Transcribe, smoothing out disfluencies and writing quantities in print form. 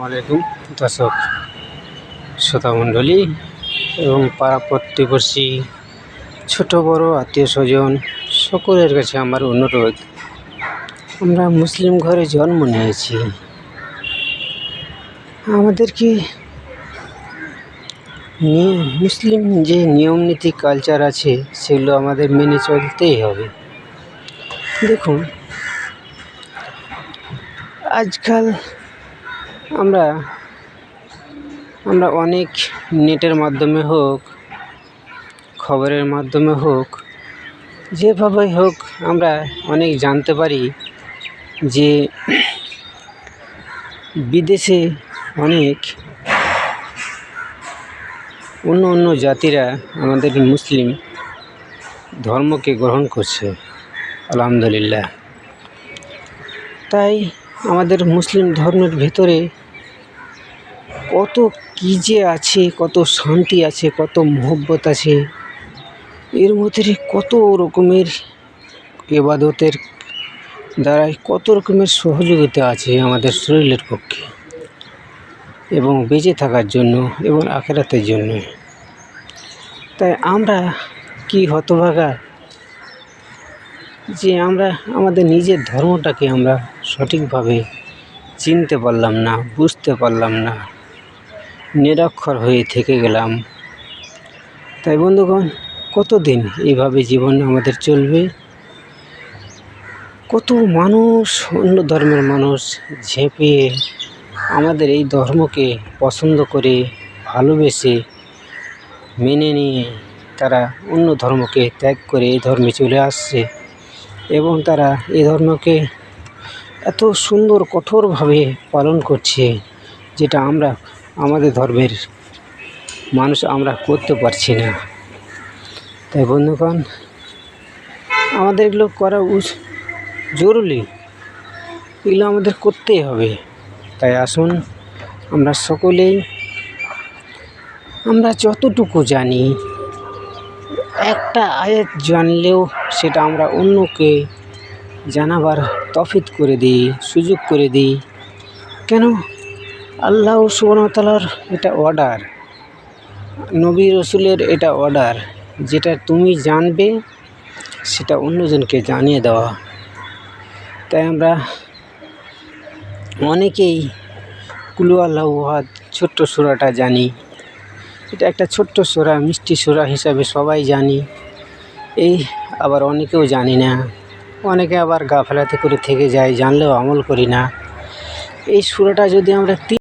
আলাইকুম দর্শক শ্রোতামণ্ডলী এবং পাড়া প্রতিবেশী ছোট বড় আত্মীয় স্বজন সকলের কাছে আমার অনুরোধ, আমরা মুসলিম ঘরে জন্ম নিয়েছি, আমাদেরকে মুসলিম যে নিয়ম নীতি কালচার আছে সেগুলো আমাদের মেনে চলতেই হবে। দেখুন, আজকাল আমরা অনেক নেটের মাধ্যমে হোক, খবরের মাধ্যমে হোক, যেভাবে হোক আমরা অনেক জানতে পারি যে বিদেশে অনেক অন্য জাতিরা আমাদের মুসলিম ধর্মকে গ্রহণ করছে, আলহামদুলিল্লাহ। তাই আমাদের মুসলিম ধর্মের ভেতরে কত কী যে আছে, কত শান্তি আছে, কত মহব্বত আছে, এর মধ্যে কত রকমের ইবাদতের দ্বারাই কত রকমের সহযোগিতা আছে আমাদের শরীরের পক্ষে এবং বেঁচে থাকার জন্য এবং আখিরাতের জন্য। তাই আমরা কি হতভাগা যে আমরা আমাদের নিজের ধর্মটাকে আমরা সঠিকভাবে চিনতে পারলাম না, বুঝতে পারলাম না, নিরক্ষর হয়ে থেকে গেলাম। তাই বন্ধুগণ, কতদিন এইভাবে জীবন আমাদের চলবে? কত মানুষ, অন্য ধর্মের মানুষ ঝেঁপিয়ে আমাদের এই ধর্মকে পছন্দ করে, ভালোবেসে, মেনে নিয়ে তারা অন্য ধর্মকে ত্যাগ করে এই ধর্মে চলে আসছে এবং তারা এই ধর্মকে এত সুন্দর কঠোরভাবে পালন করছে, যেটা আমরা আমাদের ধর্মের মানুষ আমরা করতে পারছি না। তাই বন্ধুগণ, আমাদের এগুলো করা জরুরি, এগুলো আমাদের করতেই হবে। তাই আসুন আমরা সকলেই, আমরা যতটুকু জানি, একটা আয়াত জানলেও সেটা আমরা অন্যকে জানাবার তৌফিক করে দিই, সুযোগ করে দিই। কেন? আল্লাহ সুবহানাহু ওয়া তাআলার এটা অর্ডার, নবী রসুলের এটা অর্ডার, যেটা তুমি জানবে সেটা অন্যজনকে জানিয়ে দেওয়া। তাই আমরা অনেকেই কুল আল্লাহু আহাদ ছোট্ট সূরাটা জানি, এটা একটা ছোট্ট সূরা, মিষ্টি সূরা হিসাবে সবাই জানি। আবার অনেকেও জানি না, অনেকে আবার গাফেলাতি করে থেকে যায়, জানলেও আমল করি না। এই সূরাটা যদি আমরা